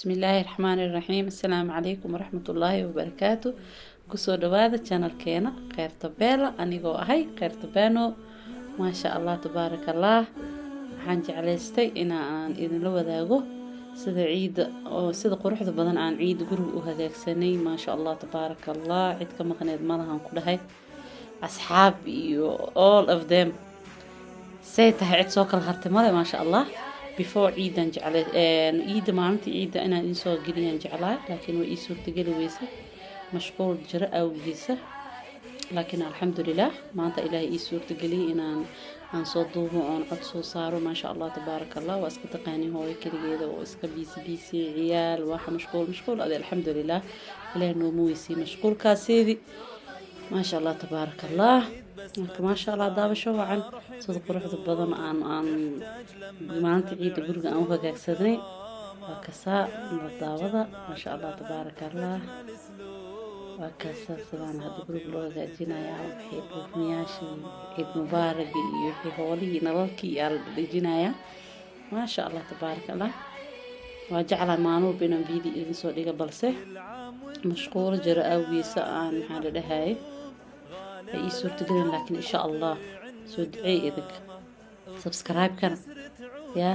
بسم الله الرحمن الرحيم. السلام عليكم ورحمة الله وبركاته. كسو دوادا channel كينا خير تبيلا أنيقو أهي خير تبانو ما شاء الله تبارك الله. waxaan jeclaystay inaan idinla wadaago sida ciida oo sida quruxda badan aan ciid guriga u hagaagsanay ma sha Allah tabaaraka Allah. cid ka maqneed malahan ku dhahay asxaab iyo all of them say tahay cid soo kala hartay male ma sha Allah. before ciidan jeclay ciida maalintii ciida inaan idin soo geliyaan jeclaa laakiin way ii suurtagali weysay mashquul jira awgiisa laakiin alxamdulillah maanta ilaahay ii suurtageliyay inaan soo duubo oon cod soo saaro ma sha Allah tabaaraka Allah. waa iska taqaani hooyo kaligeeda oo iska biisi ciyaal waxa mashquul adi alxamdulillah ilaahay noo muuysay mashquulkaasidi ما شاء الله تبارك الله. ما شاء الله daabasho wacan sida quruxda badan aan maanta ciid guriga aan u hagaagsanay waa kasaa daawada ما شاء الله تبارك الله. waa kasaa sidaan hadda guriga loo hagaajinayaa wixii buufiyaashii ciid mubaarak iyo wixii hoolihii nalalkii yaa la dhijinayaa ما شاء الله تبارك الله. waa jeclaa maanuub inaan video idin soo dhiga balse mashquul jira awgiisa aan maxaa la dhahay ay suurtagelin laakiin insha Allah soo duceey idink subscribe kana ya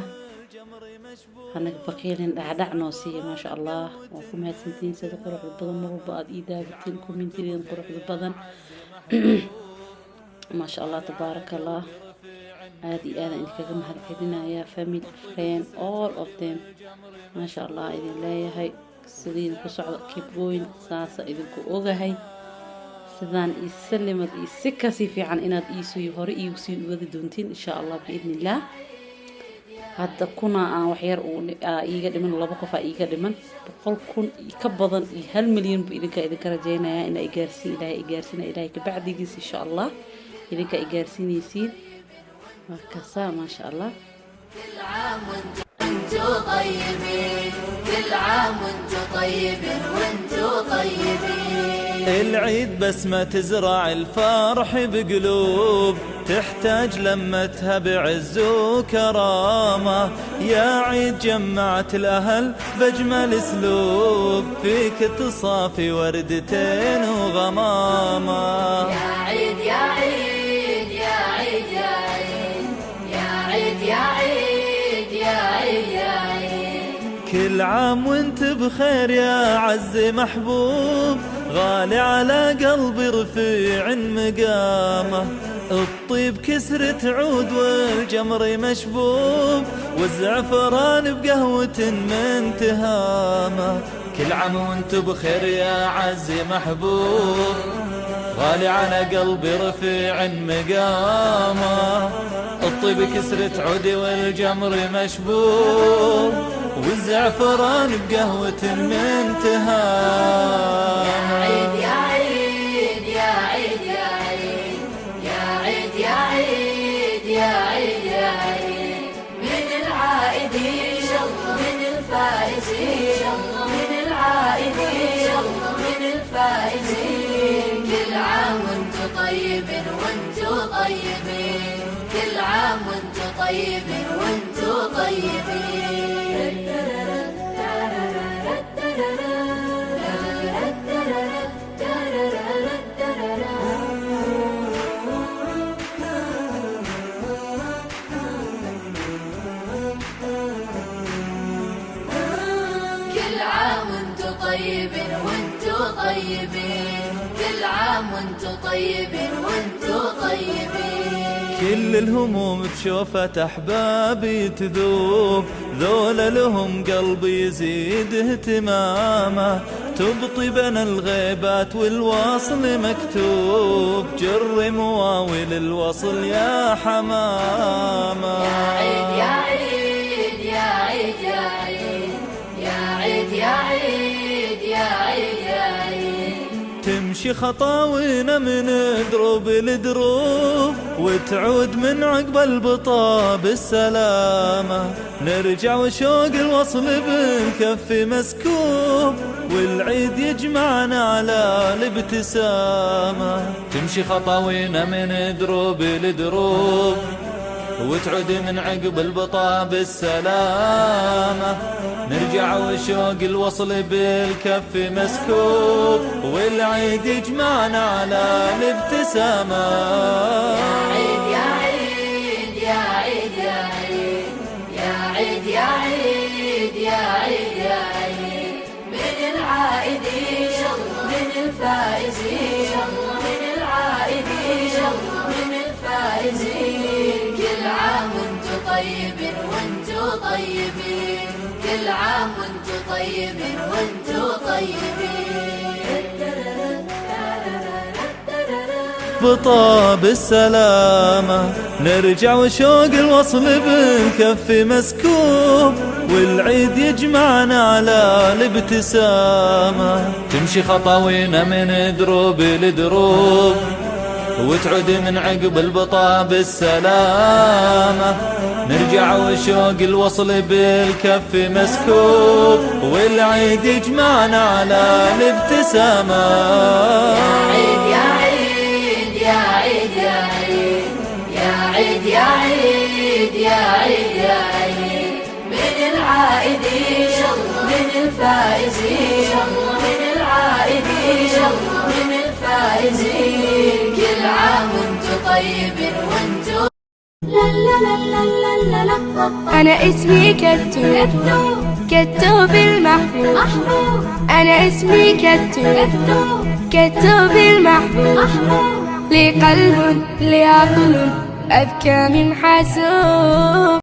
hanaga baqiilin dhacdhac noo siiya ما شاء الله. waa ku mahadsantiin sida quruxda badan marba aad ii daabatiin commentigan quruxda badan ما شاء الله تبارك الله. aad iyo aad idinkaga mahadcelinayaa family friend all of them ما شاء الله idin leeyahay sideen ku socdo keep going saasa idinku ogahay sidaan islimad si kasi fiican inaad iisoo hore iigu sii wadi doontiin insha Allah biidnillah. hadda kuna aan wax yar oo iiga dhiman laba qof iiga dhiman 100,000 ka badan iyo 1 milyan buu idinka rajaynayaa in ay gaarsiin ilaahay ka bacdigiis insha Allah idinka ay gaarsiinaysiin وكسا ما شاء الله. كل عام وانتو طيبين كل عام وانتو طيبين وانتو طيبين. العيد بسمة تزرع الفرح بقلوب تحتاج لمتها بعز وكرامة. يا عيد جمعت الأهل بأجمل اسلوب فيك تصافي وردتين وغمامة. يا عيد يا عيد يا عيد يا عيد يا عيد يا عيد يا عيد. كل عام وانت بخير يا عز محبوب غالي على قلبي رفيع مقامه. الطيب كسرة عود والجمر مشبوب والزعفران بقهوة من تهامه. كل عام وانت بخير يا عز محبوب غالي على قلبي رفيع مقامه. الطيب كسرة عودي والجمر مشبوب والزعفران بقهوة من تهامه. يا عيد يا عيد يا عيد يا عيد يا عيد يا عيد يا عيد. من العائدين من الفائزين من العائدين من الفائزين. كل عام وانتو طيبين وانتو طيبين كل عام وانتو طيبين وانتو طيبين. كل عام وانتو طيبين وانتو طيبين كل عام وانتو طيبين وانتو طيبين. كل الهموم بشوفة أحبابي تذوب ذولا لهم قلبي يزيد اهتمامه. تبطي بين الغيبات والوصل مكتوب جر مواويل الوصل يا حمامة. يا عيد يا عيد يا عيد يا عيد يا عيد يا عيد يا عيد يا عيد. تمشي خطاوينا من دروب لدروب وتعود من عقب البطا بالسلامة. نرجع وشوق الوصل بالكف مسكوب والعيد يجمعنا على الابتسامة. تمشي خطاوينا من دروب لدروب وتعود من عقب البطا بالسلامة. نرجع وشوق الوصل بالكف مسكوب، والعيد يجمعنا على الابتسامة. يا عيد يا عيد يا عيد يا عيد يا عيد يا عيد يا عيد يا عيد، من العائدين من الفائزين، من العائدين من الفائزين. كل عام وانتو طيبين وانتو طيبين، كل عام وانتو طيبين وانتو طيبين. بطا بالسلامة نرجع وشوق الوصل بالكف مسكوب، والعيد يجمعنا على الابتسامة. تمشي خطاوينا من دروب لدروب، وتعود من عقب البطا بالسلامة. نرجع وشوق الوصل بالكف مسكوب، والعيد يجمعنا على الابتسامة. يا عيد يا عيد يا عيد يا عيد يا عيد يا عيد يا عيد يا عيد، من العائدين من الفائزين، من العائدين من الفائزين. كل عام وانتو طيبين وانتو. أنا اسمي كتوب، كتوب المحبوب. أنا اسمي كتوب، كتوب المحبوب. لي قلب لي عقل أذكى من حاسوب.